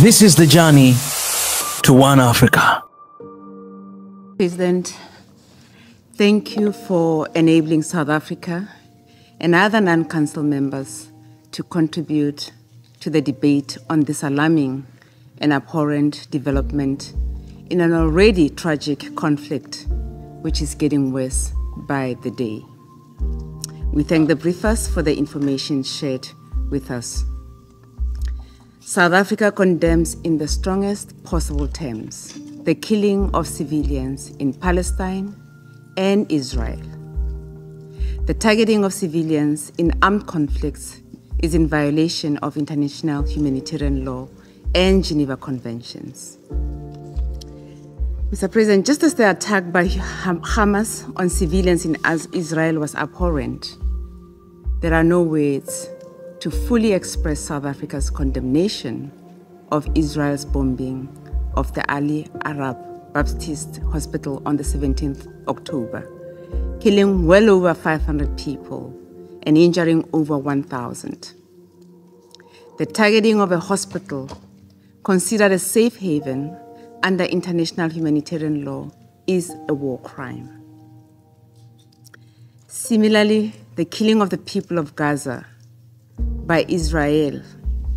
This is the journey to One Africa. President, thank you for enabling South Africa and other non-council members to contribute to the debate on this alarming and abhorrent development in an already tragic conflict, which is getting worse by the day. We thank the briefers for the information shared with us. South Africa condemns in the strongest possible terms the killing of civilians in Palestine and Israel. The targeting of civilians in armed conflicts is in violation of international humanitarian law and Geneva Conventions. Mr. President, just as the attack by Hamas on civilians in Israel was abhorrent, there are no words to fully express South Africa's condemnation of Israel's bombing of the Ali Arab Baptist Hospital on the 17th October, killing well over 500 people and injuring over 1,000. The targeting of a hospital considered a safe haven under international humanitarian law is a war crime. Similarly, the killing of the people of Gaza by Israel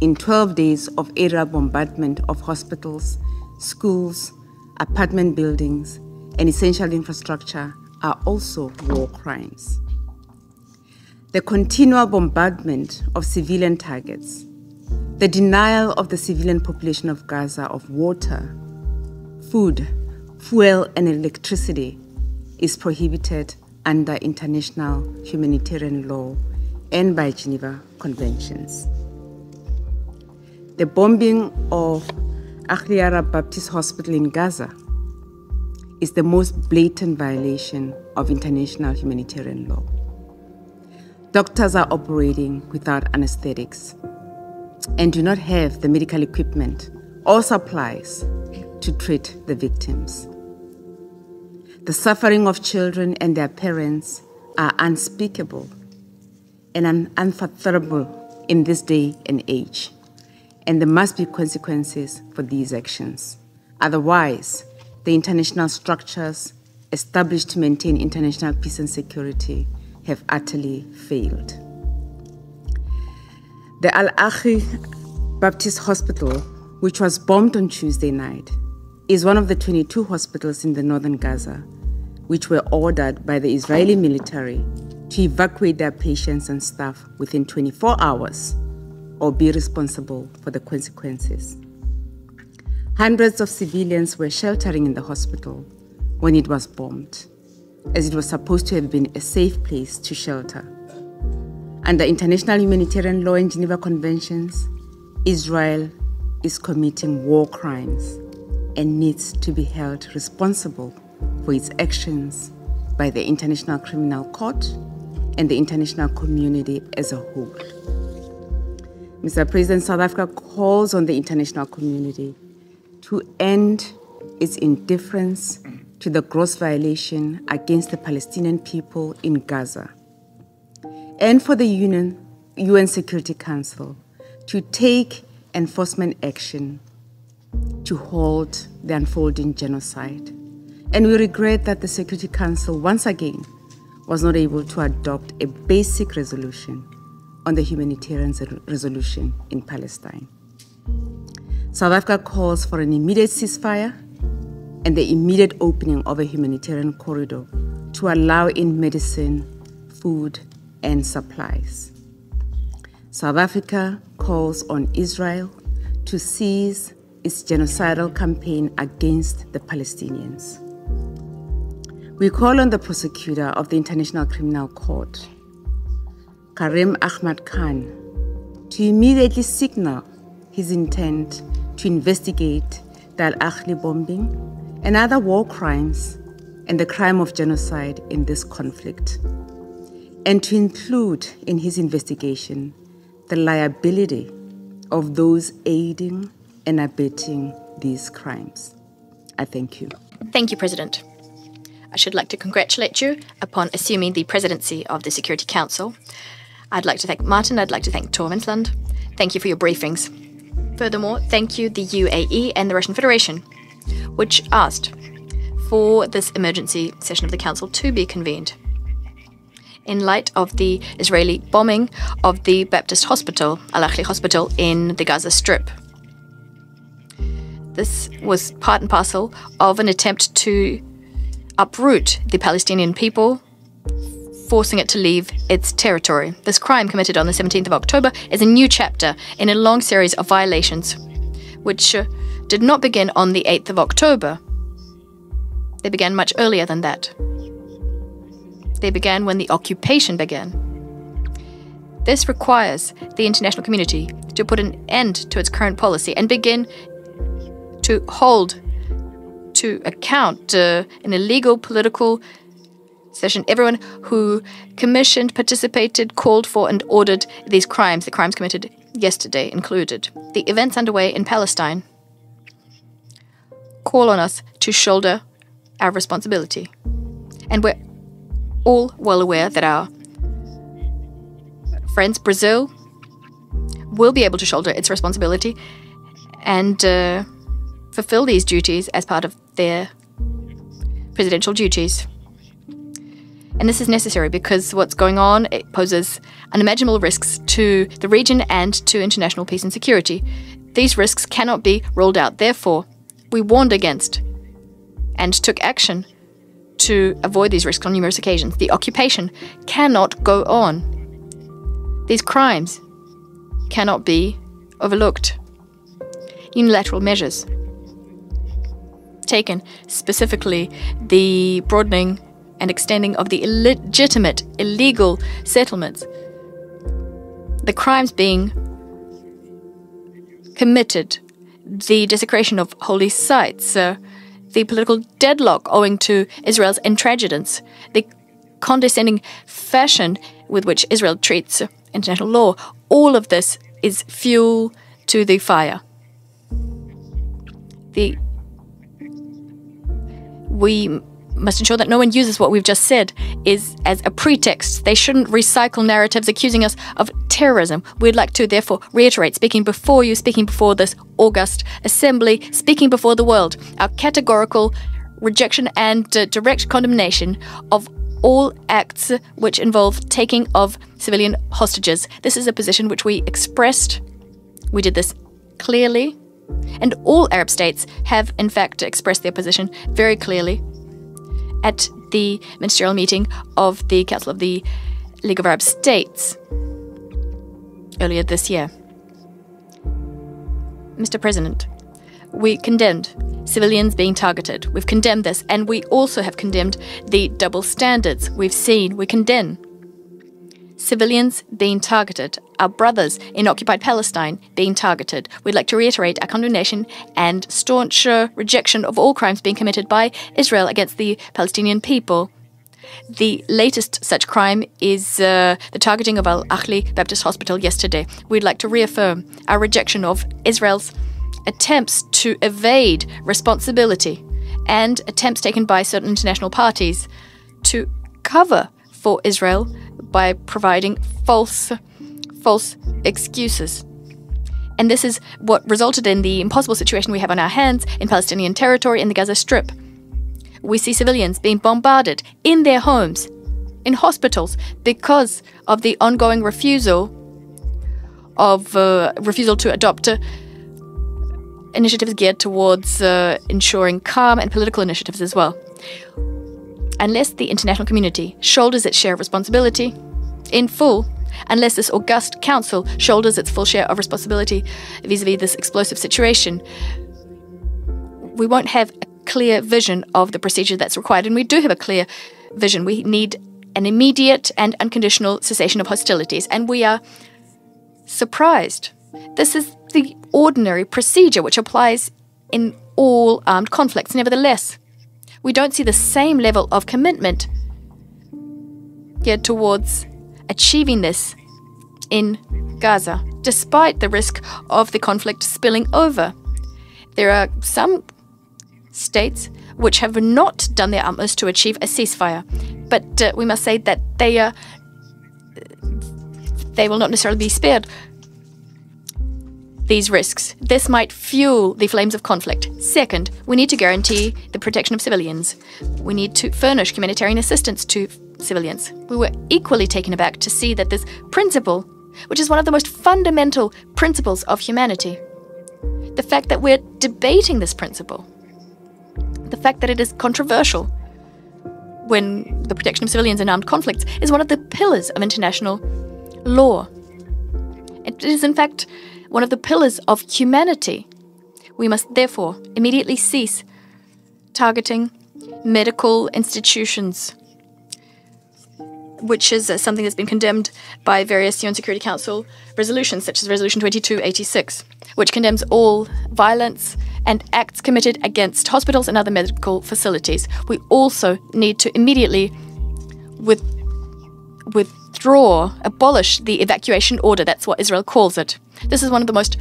in 12 days of aerial bombardment of hospitals, schools, apartment buildings, and essential infrastructure are also war crimes. The continual bombardment of civilian targets, the denial of the civilian population of Gaza of water, food, fuel, and electricity is prohibited under international humanitarian law and by Geneva Conventions. The bombing of Ali Arab Baptist Hospital in Gaza is the most blatant violation of international humanitarian law. Doctors are operating without anesthetics and do not have the medical equipment or supplies to treat the victims. The suffering of children and their parents are unspeakable and unfathomable in this day and age, and there must be consequences for these actions. Otherwise, the international structures established to maintain international peace and security have utterly failed. The Al-Akhi Baptist Hospital, which was bombed on Tuesday night, is one of the 22 hospitals in the northern Gaza, which were ordered by the Israeli military to evacuate their patients and staff within 24 hours or be responsible for the consequences. Hundreds of civilians were sheltering in the hospital when it was bombed, as it was supposed to have been a safe place to shelter. Under international humanitarian law and Geneva Conventions, Israel is committing war crimes and needs to be held responsible for its actions by the International Criminal Court and the international community as a whole. Mr. President, South Africa calls on the international community to end its indifference to the gross violation against the Palestinian people in Gaza, and for the UN Security Council to take enforcement action to halt the unfolding genocide. And we regret that the Security Council once again was not able to adopt a basic resolution on the humanitarian resolution in Palestine. South Africa calls for an immediate ceasefire and the immediate opening of a humanitarian corridor to allow in medicine, food, and supplies. South Africa calls on Israel to cease its genocidal campaign against the Palestinians. We call on the prosecutor of the International Criminal Court, Karim Ahmad Khan, to immediately signal his intent to investigate the Al-Akhi bombing and other war crimes and the crime of genocide in this conflict, and to include in his investigation the liability of those aiding and abetting these crimes. I thank you. Thank you, President. I should like to congratulate you upon assuming the presidency of the Security Council. I'd like to thank Martin, I'd like to thank Torvinsland. Thank you for your briefings. Furthermore, thank you the UAE and the Russian Federation, which asked for this emergency session of the Council to be convened in light of the Israeli bombing of the Baptist hospital, Al-Ahli Hospital, in the Gaza Strip. This was part and parcel of an attempt to uproot the Palestinian people, forcing it to leave its territory. This crime committed on the 17th of October is a new chapter in a long series of violations, which did not begin on the 8th of October. They began much earlier than that. They began when the occupation began. This requires the international community to put an end to its current policy and begin to hold to account in a legal, political session everyone who commissioned, participated, called for, and ordered these crimes, the crimes committed yesterday included. The events underway in Palestine call on us to shoulder our responsibility. And we're all well aware that our friends, Brazil, will be able to shoulder its responsibility and fulfill these duties as part of their presidential duties. And this is necessary because what's going on, it poses unimaginable risks to the region and to international peace and security. These risks cannot be ruled out. Therefore, we warned against and took action to avoid these risks on numerous occasions. The occupation cannot go on. These crimes cannot be overlooked. Unilateral measures taken, specifically the broadening and extending of the illegitimate, illegal settlements, the crimes being committed, the desecration of holy sites, the political deadlock owing to Israel's intransigence, the condescending fashion with which Israel treats international law, all of this is fuel to the fire. We must ensure that no one uses what we've just said as a pretext. They shouldn't recycle narratives accusing us of terrorism. We'd like to, therefore, reiterate, speaking before you, speaking before this august assembly, speaking before the world, our categorical rejection and direct condemnation of all acts which involve taking of civilian hostages. This is a position which we expressed. We did this clearly, and all Arab states have, in fact, expressed their position very clearly at the ministerial meeting of the Council of the League of Arab States earlier this year. Mr. President, we condemned civilians being targeted. We've condemned this, and we also have condemned the double standards we've seen. We condemn civilians being targeted, our brothers in occupied Palestine being targeted. We'd like to reiterate our condemnation and staunch rejection of all crimes being committed by Israel against the Palestinian people. The latest such crime is the targeting of Al-Ahli Baptist Hospital yesterday. We'd like to reaffirm our rejection of Israel's attempts to evade responsibility and attempts taken by certain international parties to cover for Israel by providing false excuses. And this is what resulted in the impossible situation we have on our hands in Palestinian territory in the Gaza Strip. We see civilians being bombarded in their homes, in hospitals, because of the ongoing refusal to adopt initiatives geared towards ensuring calm and political initiatives as well. Unless the international community shoulders its share of responsibility in full, unless this august council shoulders its full share of responsibility vis-à-vis this explosive situation, we won't have a clear vision of the procedure that's required. And we do have a clear vision. We need an immediate and unconditional cessation of hostilities. And we are surprised. This is the ordinary procedure which applies in all armed conflicts. Nevertheless, we don't see the same level of commitment geared towards achieving this in Gaza, despite the risk of the conflict spilling over. There are some states which have not done their utmost to achieve a ceasefire, but we must say that they will not necessarily be spared. these risks. This might fuel the flames of conflict. Second, we need to guarantee the protection of civilians. We need to furnish humanitarian assistance to civilians. We were equally taken aback to see that this principle, which is one of the most fundamental principles of humanity, the fact that we're debating this principle, the fact that it is controversial when the protection of civilians in armed conflicts is one of the pillars of international law. It is, in fact, one of the pillars of humanity. We must therefore immediately cease targeting medical institutions, which is something that's been condemned by various UN Security Council resolutions, such as Resolution 2286, which condemns all violence and acts committed against hospitals and other medical facilities. We also need to immediately abolish the evacuation order. That's what Israel calls it. This is one of the most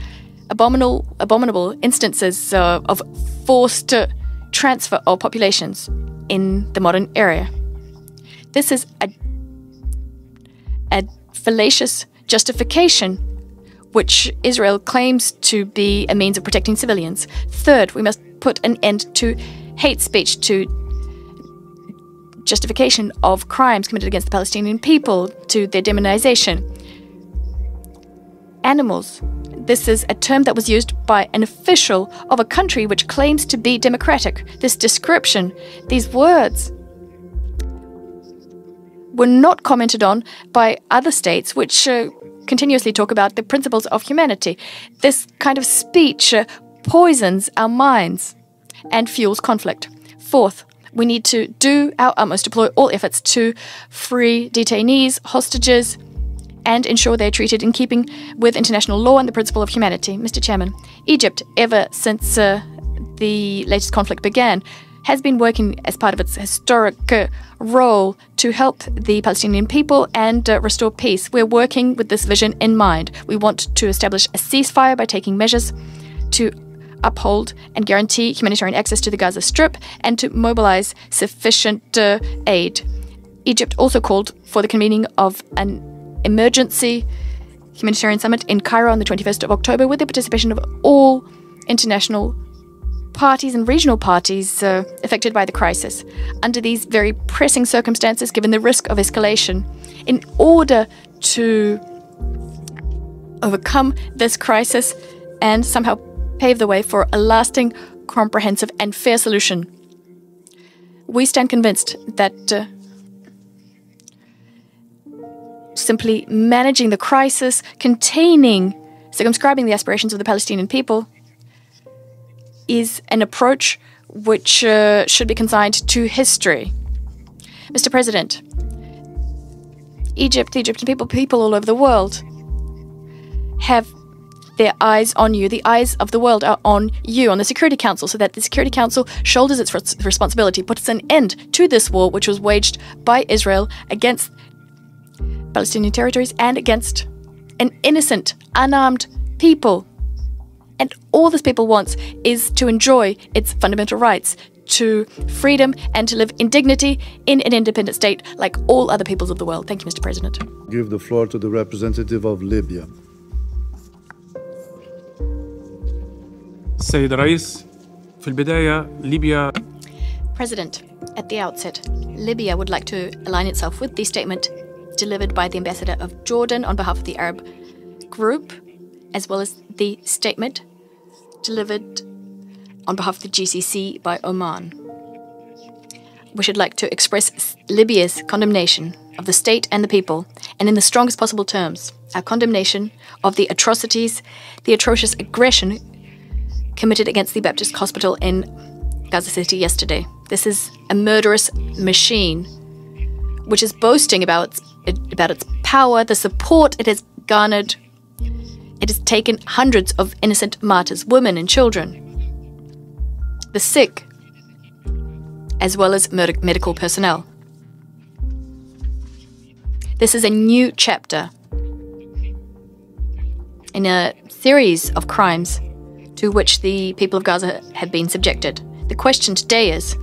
abominable instances of forced transfer of populations in the modern era. This is a fallacious justification which Israel claims to be a means of protecting civilians. Third, we must put an end to hate speech, to justification of crimes committed against the Palestinian people, to their demonization. Animals. This is a term that was used by an official of a country which claims to be democratic. This description, these words, were not commented on by other states which continuously talk about the principles of humanity. This kind of speech poisons our minds and fuels conflict. Fourth, we need to do our utmost to deploy all efforts to free detainees, hostages, and ensure they are treated in keeping with international law and the principle of humanity. Mr. Chairman, Egypt, ever since the latest conflict began, has been working as part of its historic role to help the Palestinian people and restore peace. We're working with this vision in mind. We want to establish a ceasefire by taking measures to uphold and guarantee humanitarian access to the Gaza Strip and to mobilize sufficient aid. Egypt also called for the convening of an emergency humanitarian summit in Cairo on the 21st of October with the participation of all international parties and regional parties affected by the crisis. Under these very pressing circumstances, given the risk of escalation, in order to overcome this crisis and somehow pave the way for a lasting, comprehensive and fair solution, we stand convinced that simply managing the crisis, circumscribing the aspirations of the Palestinian people, is an approach which should be consigned to history. Mr. President, Egypt, the Egyptian people all over the world have their eyes on you. The eyes of the world are on you, on the Security Council, so that the Security Council shoulders its responsibility, puts an end to this war which was waged by Israel against Palestinian territories and against an innocent, unarmed people. And all this people wants is to enjoy its fundamental rights to freedom and to live in dignity in an independent state like all other peoples of the world. Thank you, Mr. President. Give the floor to the representative of Libya. السيد الرئيس في البداية ليبيا. President, at the outset, Libya would like to align itself with the statement delivered by the ambassador of Jordan on behalf of the Arab group, as well as the statement delivered on behalf of the GCC by Oman. We should like to express Libya's condemnation of the state and the people, and in the strongest possible terms, our condemnation of the atrocities, the atrocious aggression committed against the Baptist hospital in Gaza City yesterday. This is a murderous machine which is boasting about its power, the support it has garnered. It has taken hundreds of innocent martyrs, women and children, the sick, as well as medical personnel. This is a new chapter in a series of crimes to which the people of Gaza have been subjected. The question today is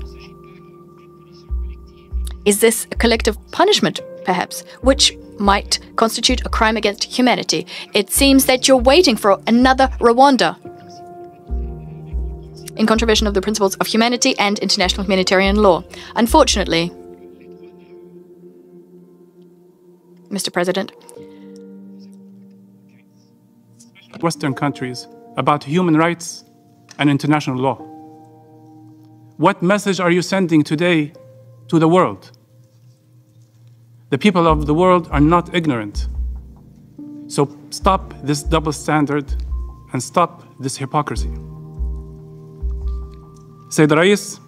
this a collective punishment, perhaps, which might constitute a crime against humanity. It seems that you're waiting for another Rwanda, in contravention of the principles of humanity and international humanitarian law. Unfortunately, Mr. President, Western countries about human rights and international law. What message are you sending today to the world? The people of the world are not ignorant. So stop this double standard and stop this hypocrisy. سيد الرئيس،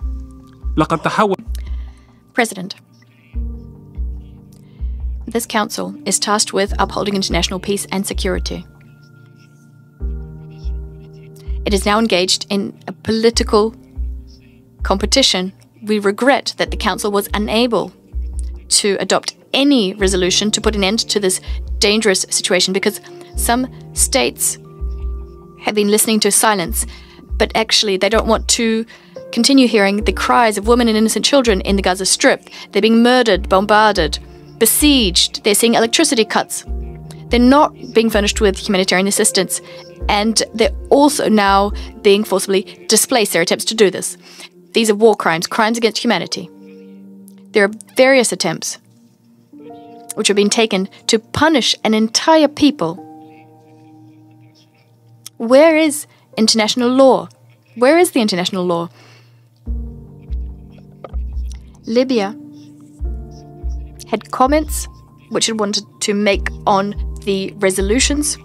لقد تحول. President, this council is tasked with upholding international peace and security. It is now engaged in a political competition. We regret that the council was unable to adopt any resolution to put an end to this dangerous situation, because some states have been listening to silence, but actually they don't want to continue hearing the cries of women and innocent children in the Gaza Strip. They're being murdered, bombarded, besieged. They're seeing electricity cuts. They're not being furnished with humanitarian assistance, and they're also now being forcibly displaced. There are attempts to do this. These are war crimes, crimes against humanity. There are various attempts which are being taken to punish an entire people. Where is international law? Where is the international law? Libya had comments which it wanted to make on the resolutions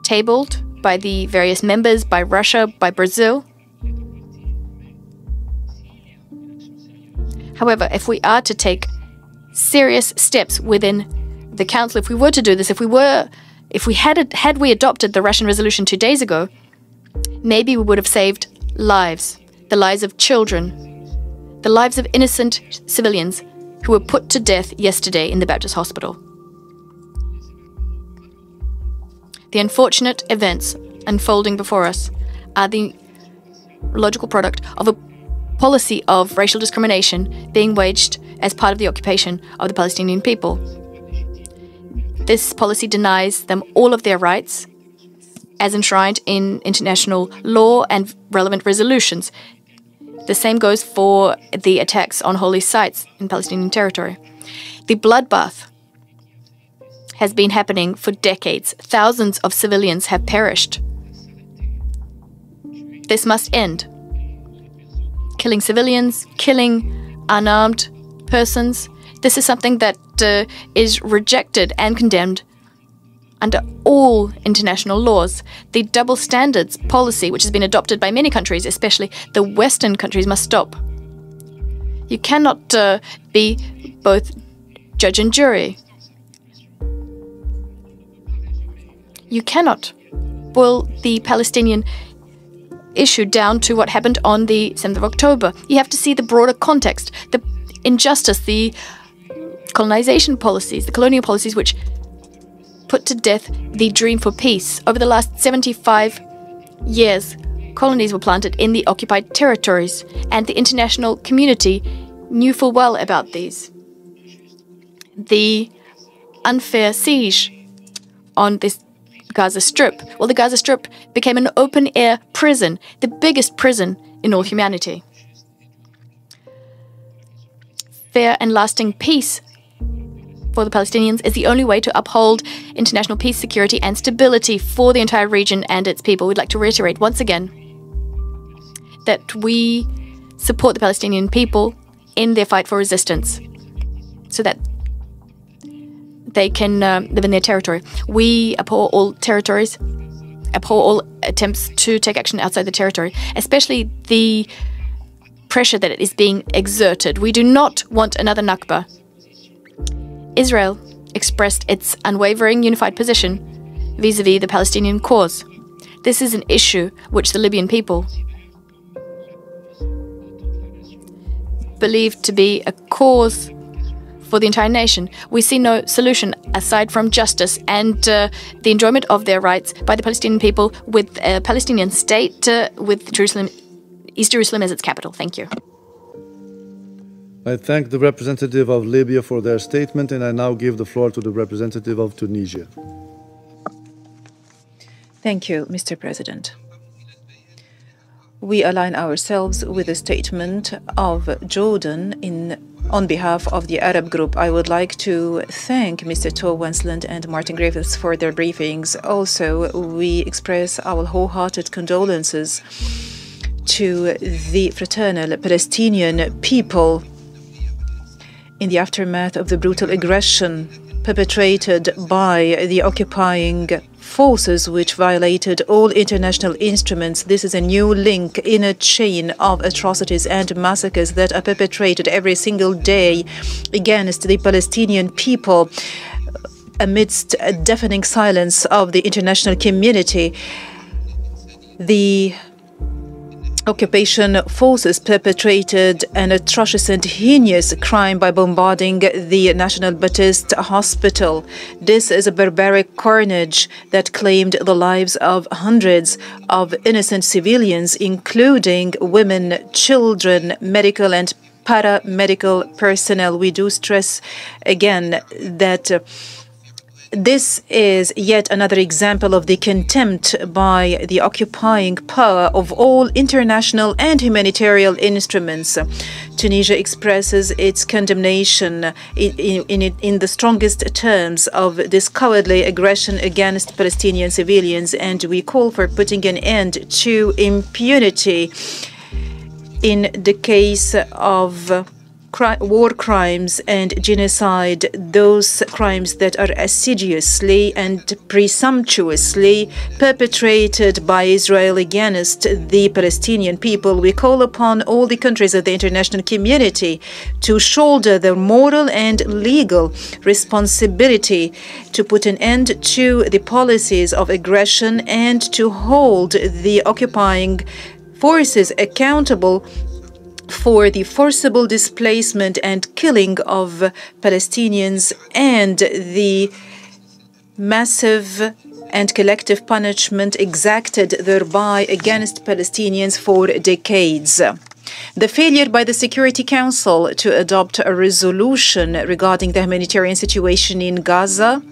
tabled by the various members, by Russia, by Brazil. However, if we are to take serious steps within the Council, if we were to do this, if we had we adopted the Russian resolution 2 days ago, maybe we would have saved lives, the lives of children, the lives of innocent civilians who were put to death yesterday in the Baptist hospital. The unfortunate events unfolding before us are the logical product of a policy of racial discrimination being waged as part of the occupation of the Palestinian people. This policy denies them all of their rights as enshrined in international law and relevant resolutions. The same goes for the attacks on holy sites in Palestinian territory. The bloodbath has been happening for decades. Thousands of civilians have perished. This must end. Killing civilians, killing unarmed persons, this is something that is rejected and condemned under all international laws. The double standards policy, which has been adopted by many countries, especially the Western countries, must stop. You cannot be both judge and jury. You cannot boil the Palestinian issue down to what happened on the 7th of October. You have to see the broader context, the injustice, the colonization policies, the colonial policies which put to death the dream for peace. Over the last 75 years, colonies were planted in the occupied territories, and the international community knew full well about these. The unfair siege on this Gaza Strip. Well, the Gaza Strip became an open-air prison, the biggest prison in all humanity. Fair and lasting peace for the Palestinians is the only way to uphold international peace, security, and stability for the entire region and its people. We'd like to reiterate once again that we support the Palestinian people in their fight for resistance so that they can live in their territory. We abhor all territories, abhor all attempts to take action outside the territory, especially the pressure that is being exerted. We do not want another Nakba. Israel expressed its unwavering unified position vis-à-vis the Palestinian cause. This is an issue which the Libyan people believe to be a cause for the entire nation. We see no solution aside from justice and the enjoyment of their rights by the Palestinian people with a Palestinian state with Jerusalem, East Jerusalem as its capital. Thank you. I thank the representative of Libya for their statement, and I now give the floor to the representative of Tunisia. Thank you, Mr. President. We align ourselves with the statement of Jordan on behalf of the Arab group. I would like to thank Mr. Tor Wensland and Martin Griffiths for their briefings. Also, we express our wholehearted condolences to the fraternal Palestinian people in the aftermath of the brutal aggression perpetrated by the occupying forces, which violated all international instruments. This is a new link in a chain of atrocities and massacres that are perpetrated every single day against the Palestinian people amidst a deafening silence of the international community. The occupation forces perpetrated an atrocious and heinous crime by bombarding the National Baptist Hospital. This is a barbaric carnage that claimed the lives of hundreds of innocent civilians, including women, children, medical and paramedical personnel. We do stress again that this is yet another example of the contempt by the occupying power of all international and humanitarian instruments. Tunisia expresses its condemnation in the strongest terms of this cowardly aggression against Palestinian civilians, and we call for putting an end to impunity in the case of war crimes and genocide, those crimes that are assiduously and presumptuously perpetrated by Israel against the Palestinian people. We call upon all the countries of the international community to shoulder their moral and legal responsibility to put an end to the policies of aggression and to hold the occupying forces accountable for the forcible displacement and killing of Palestinians and the massive and collective punishment exacted thereby against Palestinians for decades. The failure by the Security Council to adopt a resolution regarding the humanitarian situation in Gaza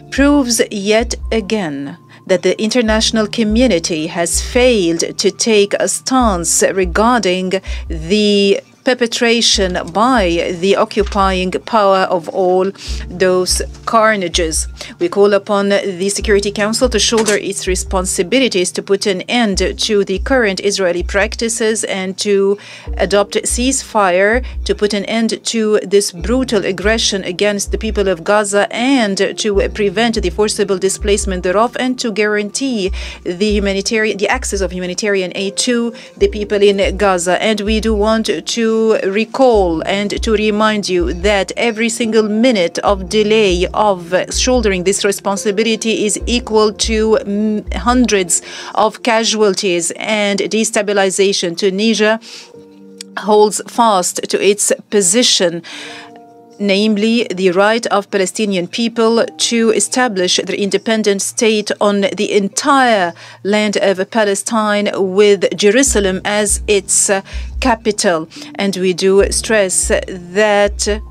proves yet again that the international community has failed to take a stance regarding the perpetration by the occupying power of all those carnages. We call upon the Security Council to shoulder its responsibilities to put an end to the current Israeli practices and to adopt a ceasefire, to put an end to this brutal aggression against the people of Gaza and to prevent the forcible displacement thereof, and to guarantee the access of humanitarian aid to the people in Gaza. And we do want to recall and to remind you that every single minute of delay of shouldering this responsibility is equal to hundreds of casualties and destabilization. Tunisia holds fast to its position, namely the right of Palestinian people to establish their independent state on the entire land of Palestine, with Jerusalem as its capital. And we do stress that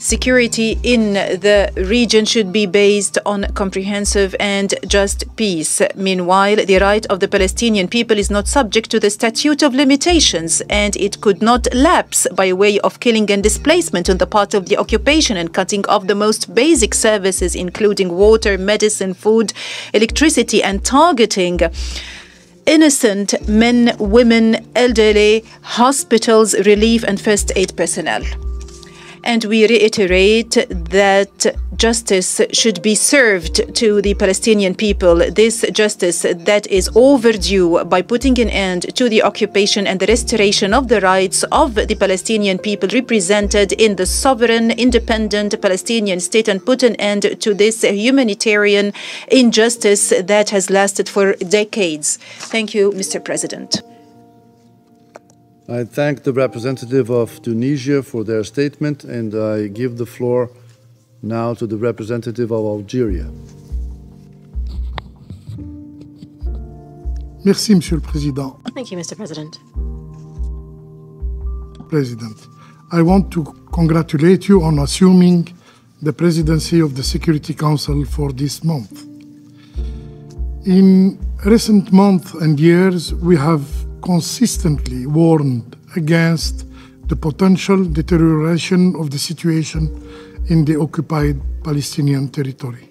security in the region should be based on comprehensive and just peace. Meanwhile, the right of the Palestinian people is not subject to the statute of limitations, and it could not lapse by way of killing and displacement on the part of the occupation and cutting off the most basic services, including water, medicine, food, electricity, and targeting innocent men, women, elderly, hospitals, relief, and first aid personnel. And we reiterate that justice should be served to the Palestinian people. This justice that is overdue by putting an end to the occupation and the restoration of the rights of the Palestinian people represented in the sovereign, independent Palestinian state, and put an end to this humanitarian injustice that has lasted for decades. Thank you, Mr. President. I thank the representative of Tunisia for their statement, and I give the floor now to the representative of Algeria. Merci, Monsieur le Président. Thank you, Mr. President. President, I want to congratulate you on assuming the presidency of the Security Council for this month. In recent months and years, we have consistently warned against the potential deterioration of the situation in the occupied Palestinian territory.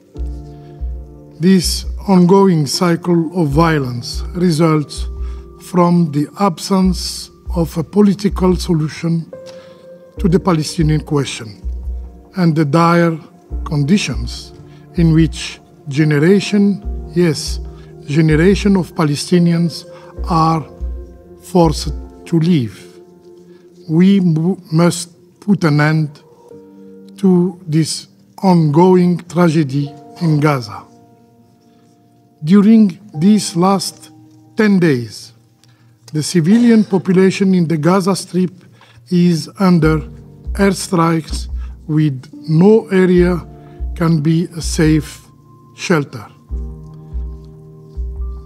This ongoing cycle of violence results from the absence of a political solution to the Palestinian question and the dire conditions in which generation of Palestinians are forced to live. We must put an end to this ongoing tragedy in Gaza. During these last 10 days, the civilian population in the Gaza Strip is under airstrikes with no area can be a safe shelter.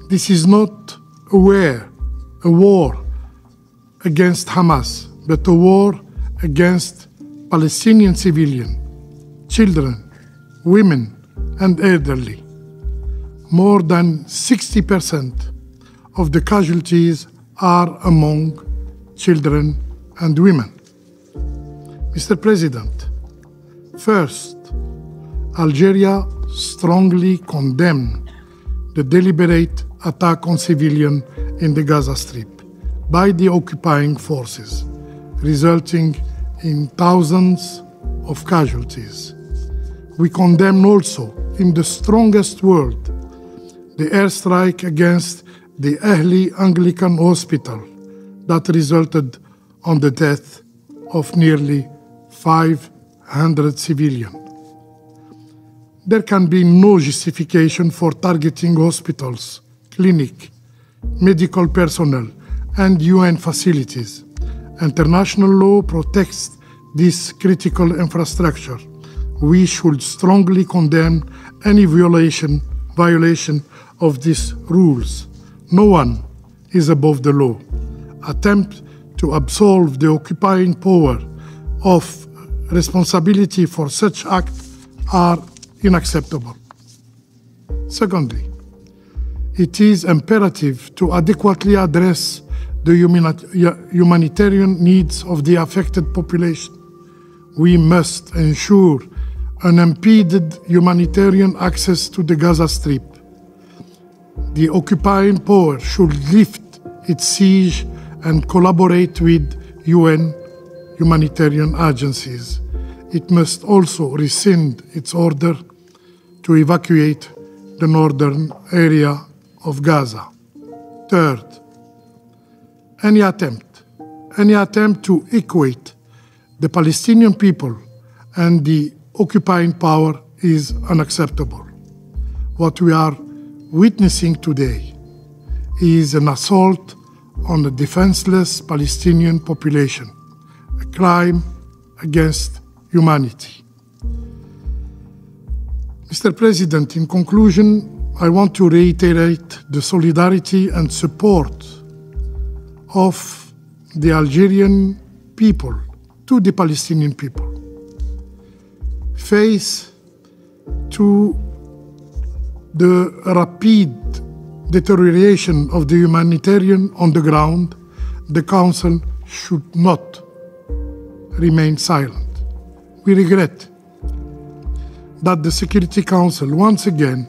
This is not a war against Hamas, but a war against Palestinian civilians, children, women, and elderly. More than 60% of the casualties are among children and women. Mr. President, first, Algeria strongly condemned the deliberate attack on civilians in the Gaza Strip by the occupying forces, resulting in thousands of casualties. We condemn also, in the strongest word, the airstrike against the Ahli Anglican Hospital that resulted on the death of nearly 500 civilians. There can be no justification for targeting hospitals, clinics, medical personnel, and UN facilities. International law protects this critical infrastructure. We should strongly condemn any violation of these rules. No one is above the law. Attempts to absolve the occupying power of responsibility for such acts are unacceptable. Secondly, it is imperative to adequately address the humanitarian needs of the affected population. We must ensure unimpeded humanitarian access to the Gaza Strip. The occupying power should lift its siege and collaborate with UN humanitarian agencies. It must also rescind its order to evacuate the northern area of Gaza. Third, any attempt to equate the Palestinian people and the occupying power is unacceptable. What we are witnessing today is an assault on a defenseless Palestinian population, a crime against humanity. Mr. President, in conclusion, I want to reiterate the solidarity and support of the Algerian people to the Palestinian people. Face to the rapid deterioration of the humanitarian on the ground, the Council should not remain silent. We regret that the Security Council once again,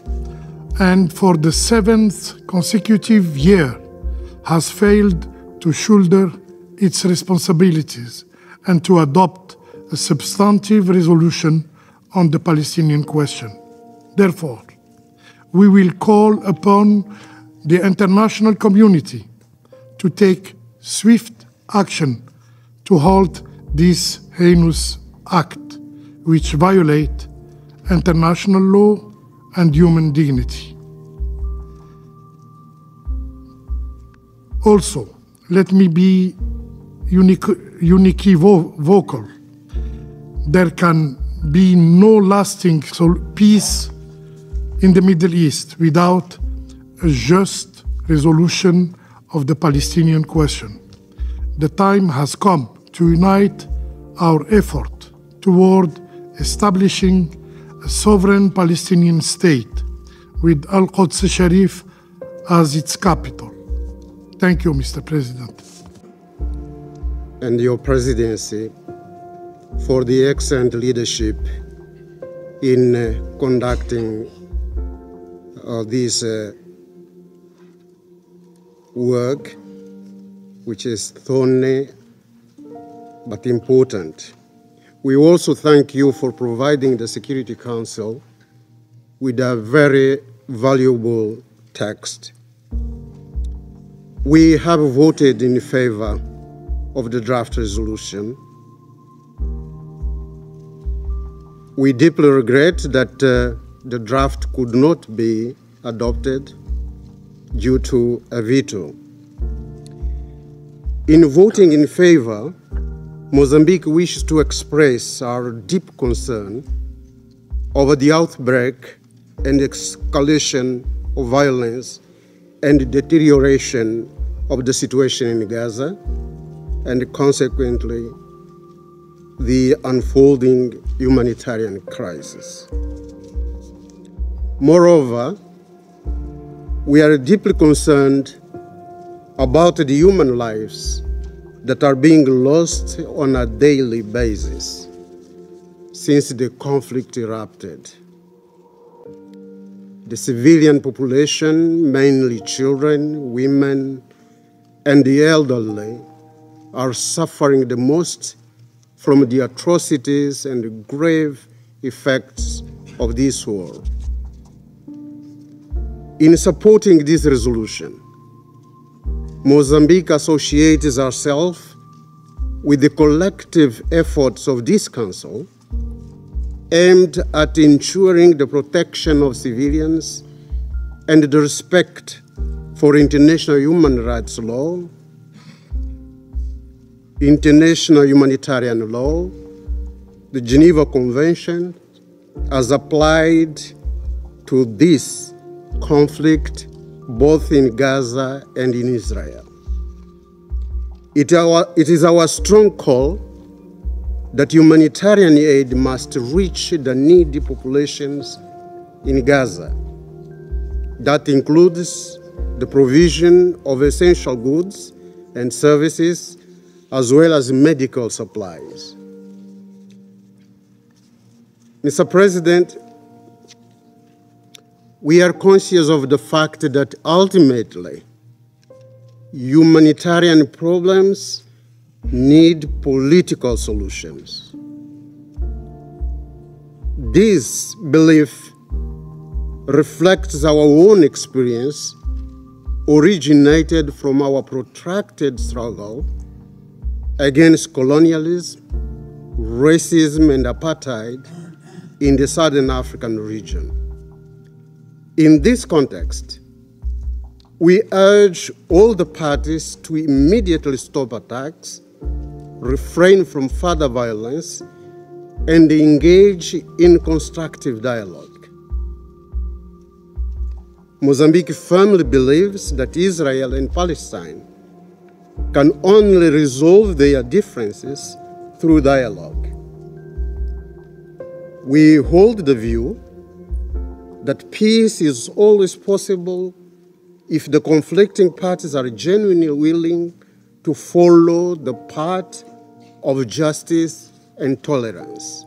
and for the 7th consecutive year, has failed to shoulder its responsibilities and to adopt a substantive resolution on the Palestinian question. Therefore, we will call upon the international community to take swift action to halt this heinous act, which violate international law and human dignity. Also, let me be unequivocal. There can be no lasting peace in the Middle East without a just resolution of the Palestinian question. The time has come to unite our effort toward establishing a sovereign Palestinian state with Al-Quds Sharif as its capital. Thank you, Mr. President. And your presidency for the excellent leadership in conducting this work, which is thorny but important. We also thank you for providing the Security Council with a very valuable text. We have voted in favor of the draft resolution. We deeply regret that the draft could not be adopted due to a veto. In voting in favor, Mozambique wishes to express our deep concern over the outbreak and escalation of violence and deterioration of the situation in Gaza, and consequently, the unfolding humanitarian crisis. Moreover, we are deeply concerned about the human lives that are being lost on a daily basis since the conflict erupted. The civilian population, mainly children, women, and the elderly, are suffering the most from the atrocities and grave effects of this war. In supporting this resolution, Mozambique associates ourselves with the collective efforts of this Council aimed at ensuring the protection of civilians and the respect for international human rights law, international humanitarian law, the Geneva Convention, as applied to this conflict both in Gaza and in Israel. It is our strong call that humanitarian aid must reach the needy populations in Gaza. That includes the provision of essential goods and services, as well as medical supplies. Mr. President, we are conscious of the fact that ultimately, humanitarian problems need political solutions. This belief reflects our own experience, originated from our protracted struggle against colonialism, racism, and apartheid in the Southern African region. In this context, we urge all the parties to immediately stop attacks, refrain from further violence, and engage in constructive dialogue. Mozambique firmly believes that Israel and Palestine can only resolve their differences through dialogue. We hold the view that peace is always possible if the conflicting parties are genuinely willing to follow the path of justice and tolerance.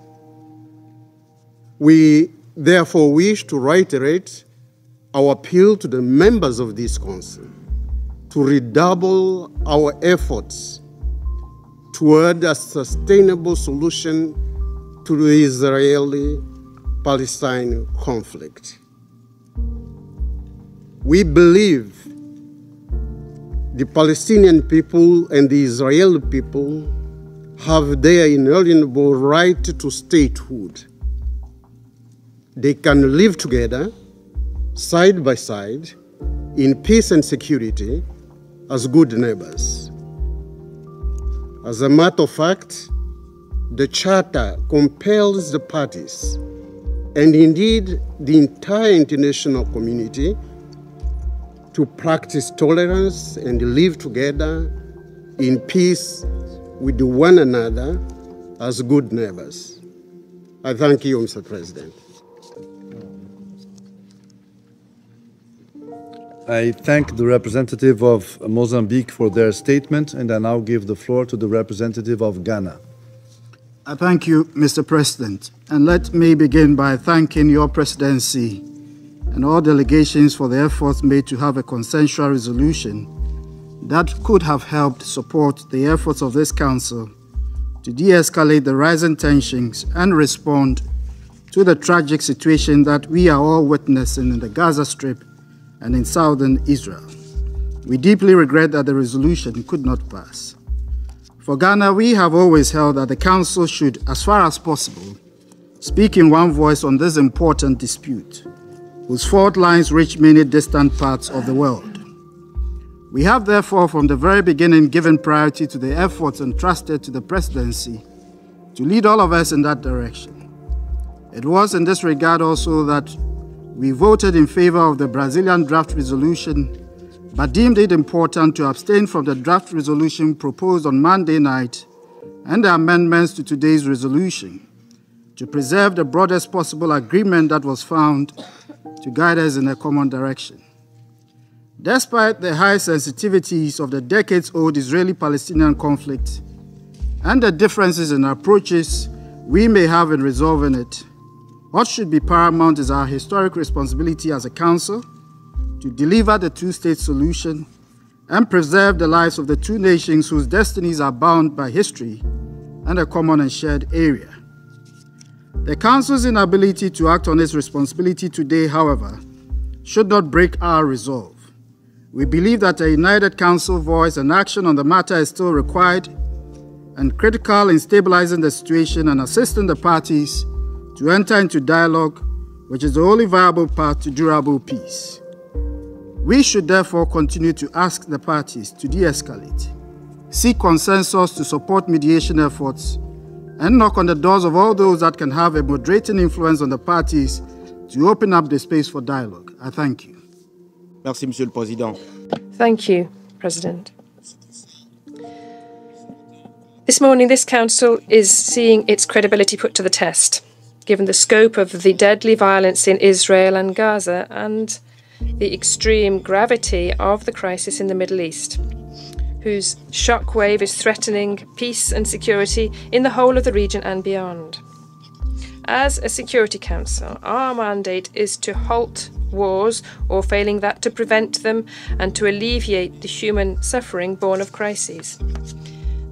We therefore wish to reiterate our appeal to the members of this Council to redouble our efforts toward a sustainable solution to the Israeli-Palestine conflict. We believe the Palestinian people and the Israeli people have their inalienable right to statehood. They can live together, side by side, in peace and security as good neighbors. As a matter of fact, the Charter compels the parties, and indeed the entire international community, to practice tolerance and live together in peace with one another as good neighbors. I thank you, Mr. President. I thank the representative of Mozambique for their statement, and I now give the floor to the representative of Ghana. I thank you, Mr. President. And let me begin by thanking your presidency and all delegations for the efforts made to have a consensual resolution that could have helped support the efforts of this Council to de-escalate the rising tensions and respond to the tragic situation that we are all witnessing in the Gaza Strip and in southern Israel. We deeply regret that the resolution could not pass. For Ghana, we have always held that the Council should, as far as possible, speak in one voice on this important dispute, whose fault lines reach many distant parts of the world. We have therefore from the very beginning given priority to the efforts entrusted to the presidency to lead all of us in that direction. It was in this regard also that we voted in favor of the Brazilian draft resolution, but deemed it important to abstain from the draft resolution proposed on Monday night and the amendments to today's resolution, to preserve the broadest possible agreement that was found to guide us in a common direction. Despite the high sensitivities of the decades-old Israeli-Palestinian conflict and the differences in approaches we may have in resolving it, what should be paramount is our historic responsibility as a Council to deliver the two-state solution and preserve the lives of the two nations whose destinies are bound by history and a common and shared area. The Council's inability to act on its responsibility today, however, should not break our resolve. We believe that a united Council voice and action on the matter is still required and critical in stabilizing the situation and assisting the parties to enter into dialogue, which is the only viable path to durable peace. We should therefore continue to ask the parties to de-escalate, seek consensus to support mediation efforts, and knock on the doors of all those that can have a moderating influence on the parties to open up the space for dialogue. I thank you. Merci, Monsieur le Président. Thank you, President. This morning, this Council is seeing its credibility put to the test, given the scope of the deadly violence in Israel and Gaza and the extreme gravity of the crisis in the Middle East, whose shockwave is threatening peace and security in the whole of the region and beyond. As a Security Council, our mandate is to halt wars, or failing that, to prevent them and to alleviate the human suffering born of crises.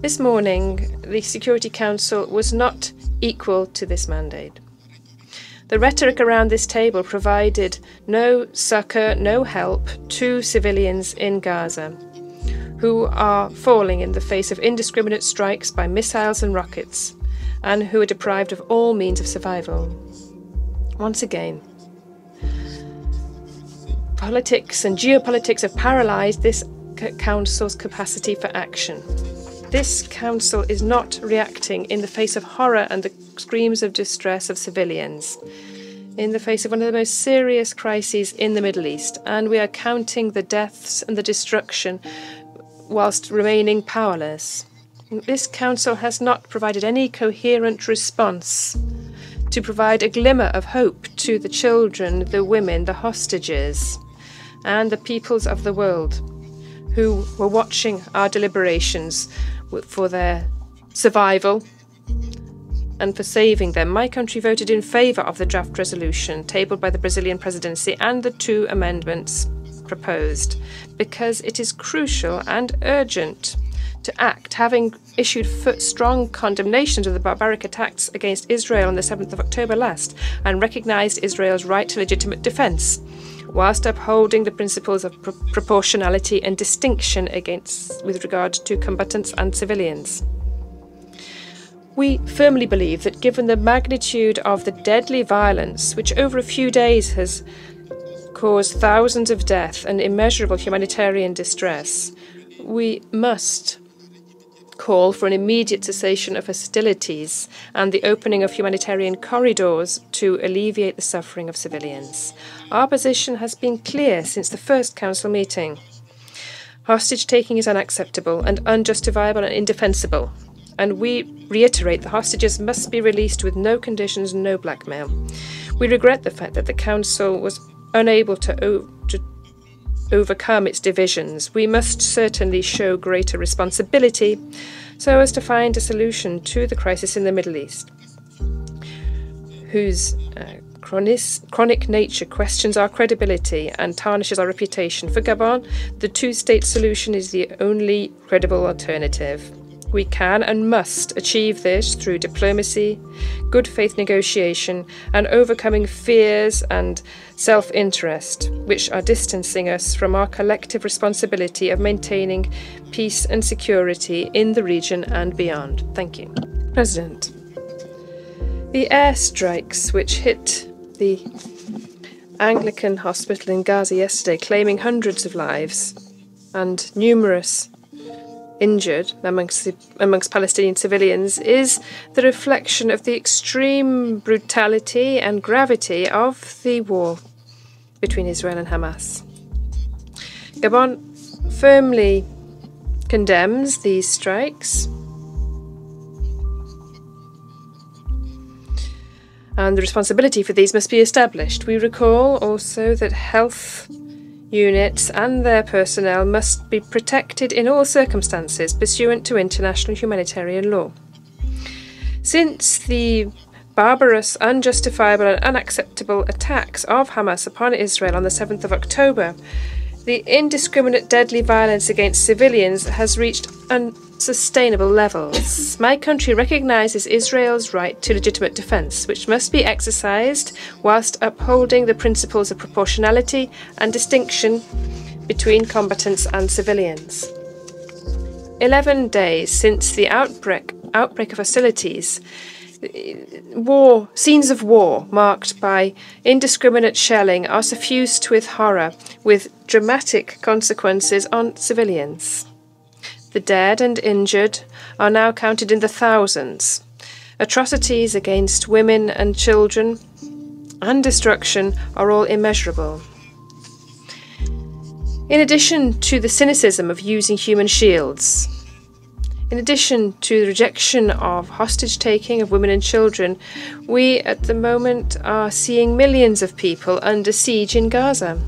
This morning, the Security Council was not equal to this mandate. The rhetoric around this table provided no succor, no help to civilians in Gaza, who are falling in the face of indiscriminate strikes by missiles and rockets, and who are deprived of all means of survival. Once again, politics and geopolitics have paralyzed this Council's capacity for action. This Council is not reacting in the face of horror and the screams of distress of civilians, in the face of one of the most serious crises in the Middle East, and we are counting the deaths and the destruction whilst remaining powerless. This Council has not provided any coherent response to provide a glimmer of hope to the children, the women, the hostages, and the peoples of the world who were watching our deliberations for their survival and for saving them. My country voted in favour of the draft resolution tabled by the Brazilian presidency and the two amendments proposed, because it is crucial and urgent to act, having issued strong condemnations of the barbaric attacks against Israel on the 7th of October last, and recognised Israel's right to legitimate defence, whilst upholding the principles of proportionality and distinction with regard to combatants and civilians. We firmly believe that given the magnitude of the deadly violence, which over a few days has caused thousands of deaths and immeasurable humanitarian distress, we must call for an immediate cessation of hostilities and the opening of humanitarian corridors to alleviate the suffering of civilians. Our position has been clear since the first Council meeting. Hostage-taking is unacceptable and unjustifiable and indefensible. And we reiterate the hostages must be released with no conditions and no blackmail. We regret the fact that the Council was unable to overcome its divisions. We must certainly show greater responsibility so as to find a solution to the crisis in the Middle East, whose chronic nature questions our credibility and tarnishes our reputation. For Gabon, the two-state solution is the only credible alternative. We can and must achieve this through diplomacy, good faith negotiation, and overcoming fears and self-interest, which are distancing us from our collective responsibility of maintaining peace and security in the region and beyond. Thank you. President, the airstrikes which hit the Anglican hospital in Gaza yesterday, claiming hundreds of lives and numerous injured amongst Palestinian civilians, is the reflection of the extreme brutality and gravity of the war between Israel and Hamas. Gabon firmly condemns these strikes, and the responsibility for these must be established. We recall also that health units and their personnel must be protected in all circumstances pursuant to international humanitarian law. Since the barbarous, unjustifiable and unacceptable attacks of Hamas upon Israel on the 7th of October, the indiscriminate deadly violence against civilians has reached unsustainable levels. My country recognizes Israel's right to legitimate defense, which must be exercised whilst upholding the principles of proportionality and distinction between combatants and civilians. 11 days since the outbreak of hostilities, scenes of war marked by indiscriminate shelling are suffused with horror, with dramatic consequences on civilians. The dead and injured are now counted in the thousands. Atrocities against women and children and destruction are all immeasurable. In addition to the cynicism of using human shields, in addition to the rejection of hostage-taking of women and children, we at the moment are seeing millions of people under siege in Gaza,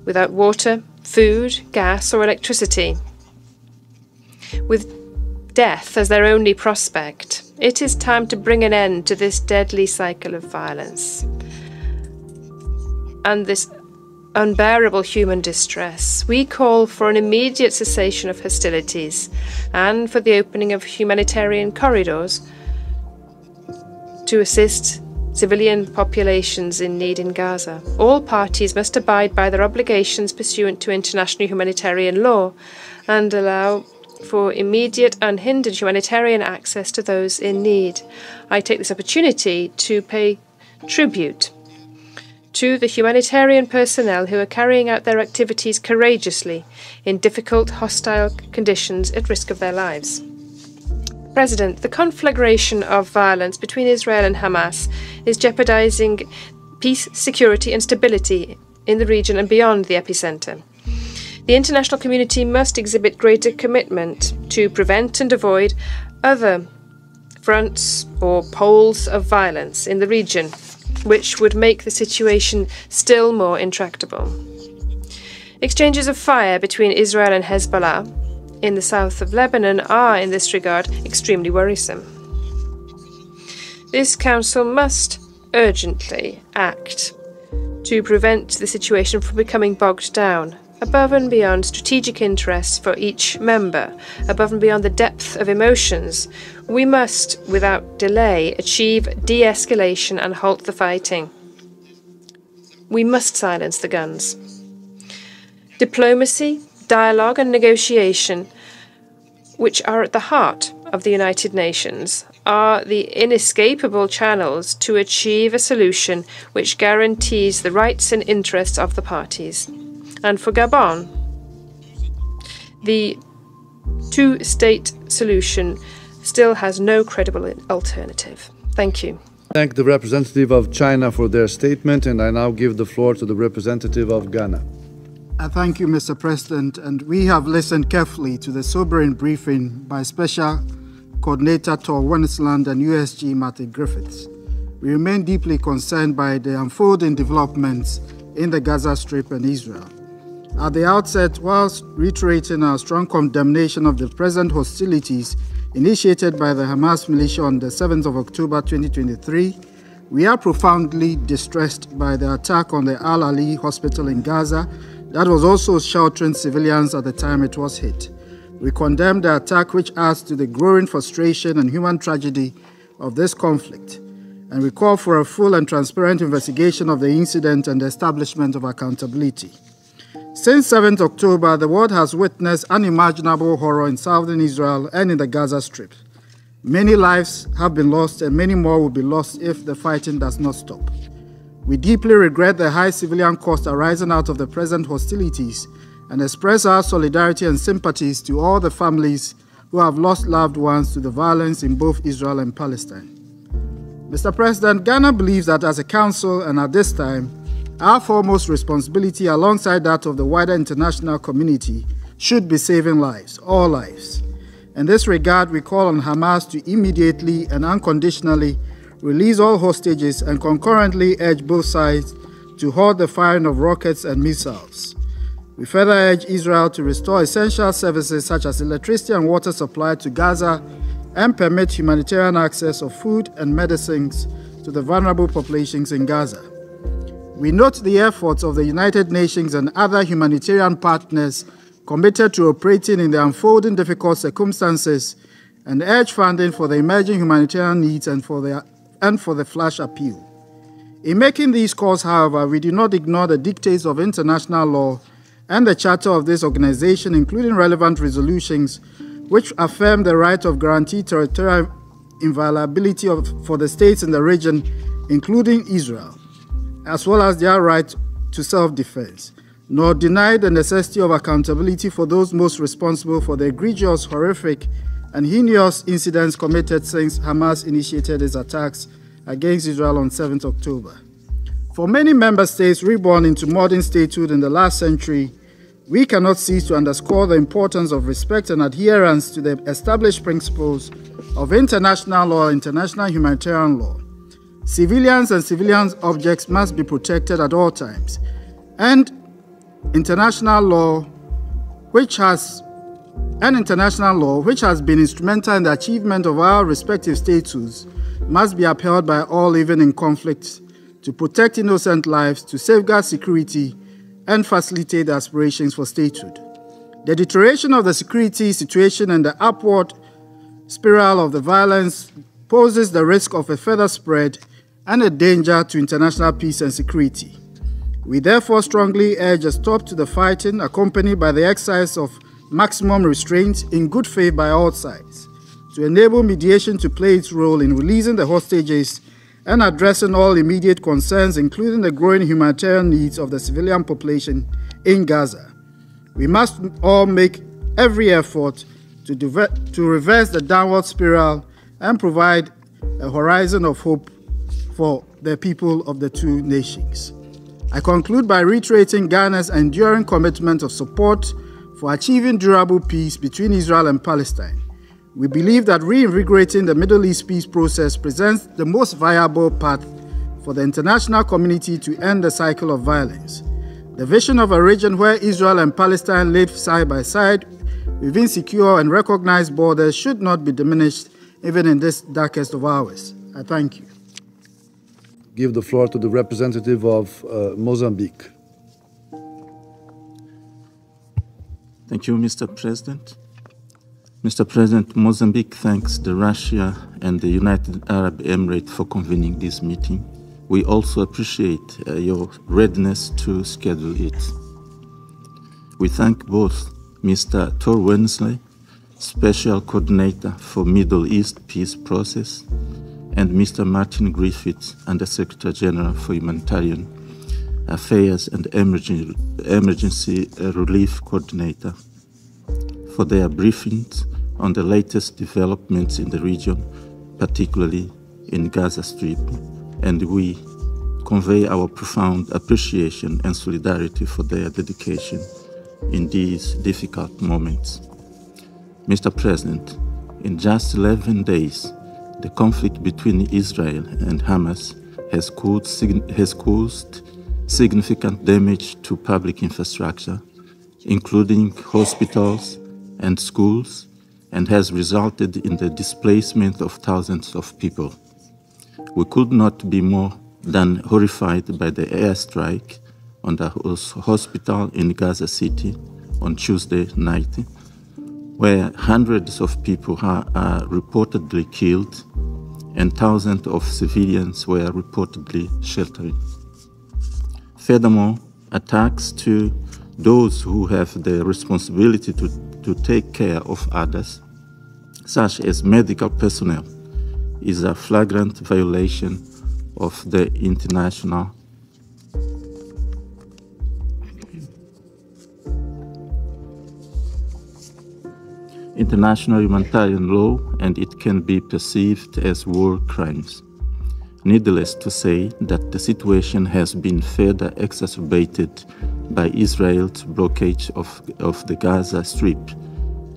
without water, food, gas or electricity, with death as their only prospect. It is time to bring an end to this deadly cycle of violence and this unbearable human distress. We call for an immediate cessation of hostilities and for the opening of humanitarian corridors to assist civilian populations in need in Gaza. All parties must abide by their obligations pursuant to international humanitarian law and allow for immediate, unhindered humanitarian access to those in need. I take this opportunity to pay tribute to the humanitarian personnel who are carrying out their activities courageously in difficult, hostile conditions at risk of their lives. President, the conflagration of violence between Israel and Hamas is jeopardizing peace, security and stability in the region and beyond the epicenter. The international community must exhibit greater commitment to prevent and avoid other fronts or poles of violence in the region, which would make the situation still more intractable. Exchanges of fire between Israel and Hezbollah in the south of Lebanon are, in this regard, extremely worrisome. This Council must urgently act to prevent the situation from becoming bogged down, above and beyond strategic interests for each member, above and beyond the depth of emotions. We must, without delay, achieve de-escalation and halt the fighting. We must silence the guns. Diplomacy, dialogue and negotiation, which are at the heart of the United Nations, are the inescapable channels to achieve a solution which guarantees the rights and interests of the parties. And for Gabon, the two-state solution still has no credible alternative. Thank you. Thank the representative of China for their statement, and I now give the floor to the representative of Ghana. Thank you, Mr. President. And we have listened carefully to the sobering briefing by Special Coordinator Tor Wennesland and USG Matthew Griffiths. We remain deeply concerned by the unfolding developments in the Gaza Strip and Israel. At the outset, whilst reiterating our strong condemnation of the present hostilities initiated by the Hamas militia on the 7th of October 2023, we are profoundly distressed by the attack on the Al-Ali hospital in Gaza that was also sheltering civilians at the time it was hit. We condemn the attack, which adds to the growing frustration and human tragedy of this conflict, and we call for a full and transparent investigation of the incident and the establishment of accountability. Since 7th October, the world has witnessed unimaginable horror in southern Israel and in the Gaza Strip. Many lives have been lost and many more will be lost if the fighting does not stop. We deeply regret the high civilian cost arising out of the present hostilities and express our solidarity and sympathies to all the families who have lost loved ones to the violence in both Israel and Palestine. Mr. President, Ghana believes that as a council and at this time, our foremost responsibility alongside that of the wider international community should be saving lives, all lives. In this regard, we call on Hamas to immediately and unconditionally release all hostages and concurrently urge both sides to halt the firing of rockets and missiles. We further urge Israel to restore essential services such as electricity and water supply to Gaza and permit humanitarian access of food and medicines to the vulnerable populations in Gaza. We note the efforts of the United Nations and other humanitarian partners committed to operating in the unfolding difficult circumstances and urge funding for the emerging humanitarian needs and for the flash appeal. In making these calls, however, we do not ignore the dictates of international law and the charter of this organization, including relevant resolutions which affirm the right of guaranteed territorial inviolability for the states in the region, including Israel, as well as their right to self-defense, nor deny the necessity of accountability for those most responsible for the egregious, horrific, and heinous incidents committed since Hamas initiated its attacks against Israel on 7th October. For many member states reborn into modern statehood in the last century, we cannot cease to underscore the importance of respect and adherence to the established principles of international law, international humanitarian law. Civilians and civilian objects must be protected at all times, and international law, which has been instrumental in the achievement of our respective statehoods, must be upheld by all, even in conflicts, to protect innocent lives, to safeguard security, and facilitate the aspirations for statehood. The deterioration of the security situation and the upward spiral of the violence poses the risk of a further spread and a danger to international peace and security. We therefore strongly urge a stop to the fighting, accompanied by the exercise of maximum restraint in good faith by all sides, to enable mediation to play its role in releasing the hostages and addressing all immediate concerns, including the growing humanitarian needs of the civilian population in Gaza. We must all make every effort to reverse the downward spiral and provide a horizon of hope for the people of the two nations. I conclude by reiterating Ghana's enduring commitment of support for achieving durable peace between Israel and Palestine. We believe that reinvigorating the Middle East peace process presents the most viable path for the international community to end the cycle of violence. The vision of a region where Israel and Palestine live side by side within secure and recognized borders should not be diminished even in this darkest of hours. I thank you. Give the floor to the representative of Mozambique. Thank you, Mr. President. Mr. President, Mozambique thanks Russia and the United Arab Emirates for convening this meeting. We also appreciate your readiness to schedule it. We thank both Mr. Tor Wennesland, Special Coordinator for Middle East Peace Process, and Mr. Martin Griffiths, Under-Secretary General for Humanitarian Affairs and Emergency Relief Coordinator, for their briefings on the latest developments in the region, particularly in Gaza Strip, and we convey our profound appreciation and solidarity for their dedication in these difficult moments. Mr. President, In just 11 days, the conflict between Israel and Hamas has caused significant damage to public infrastructure, including hospitals and schools, and has resulted in the displacement of thousands of people. We could not be more than horrified by the airstrike on the hospital in Gaza City on Tuesday night, where hundreds of people are reportedly killed and thousands of civilians were reportedly sheltering. Furthermore, attacks to those who have the responsibility to take care of others, such as medical personnel, is a flagrant violation of the international humanitarian law, and it can be perceived as war crimes. Needless to say that the situation has been further exacerbated by Israel's blockade of the Gaza Strip,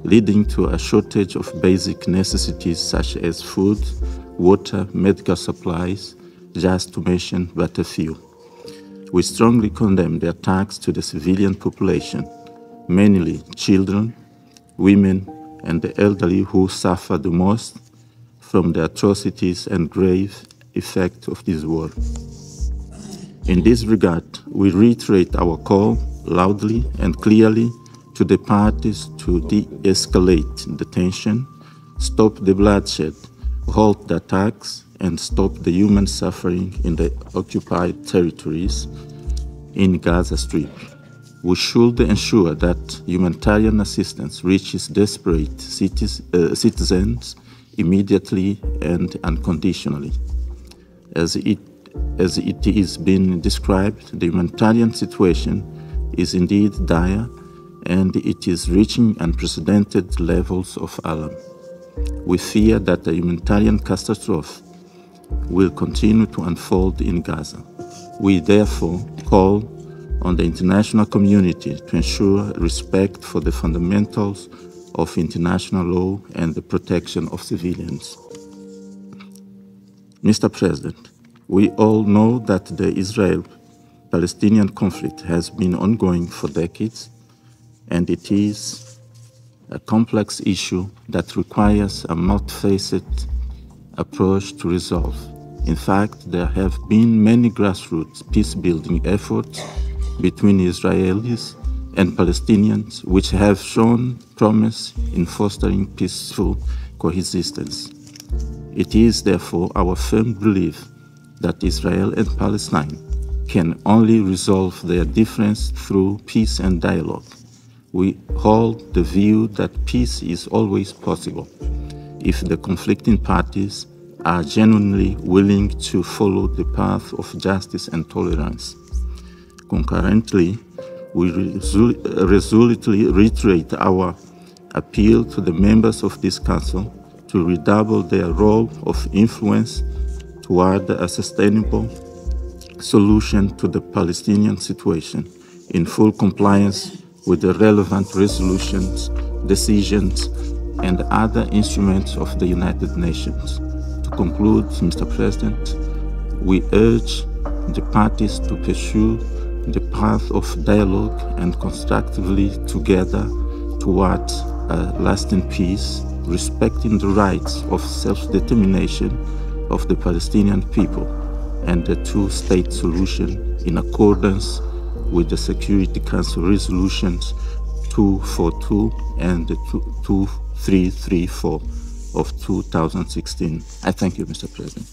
leading to a shortage of basic necessities such as food, water, medical supplies, just to mention but a few. We strongly condemn the attacks to the civilian population, mainly children, women, and the elderly who suffer the most from the atrocities and grave effect of this war. In this regard, we reiterate our call loudly and clearly to the parties to de-escalate the tension, stop the bloodshed, halt the attacks, and stop the human suffering in the occupied territories in Gaza Strip. We should ensure that humanitarian assistance reaches desperate citizens immediately and unconditionally. As it is being described, the humanitarian situation is indeed dire, and it is reaching unprecedented levels of alarm. We fear that the humanitarian catastrophe will continue to unfold in Gaza. We therefore call on the international community to ensure respect for the fundamentals of international law and the protection of civilians. Mr. President, we all know that the Israel-Palestinian conflict has been ongoing for decades, and it is a complex issue that requires a multifaceted approach to resolve. In fact, there have been many grassroots peace-building efforts between Israelis and Palestinians which have shown promise in fostering peaceful coexistence. It is therefore our firm belief that Israel and Palestine can only resolve their difference through peace and dialogue. We hold the view that peace is always possible if the conflicting parties are genuinely willing to follow the path of justice and tolerance. Concurrently, we resolutely reiterate our appeal to the members of this Council to redouble their role of influence toward a sustainable solution to the Palestinian situation in full compliance with the relevant resolutions, decisions, and other instruments of the United Nations. To conclude, Mr. President, we urge the parties to pursue the path of dialogue and constructively together towards a lasting peace, respecting the rights of self-determination of the Palestinian people and the two-state solution in accordance with the Security Council resolutions 242 and 2334 of 2016. I thank you, Mr. President.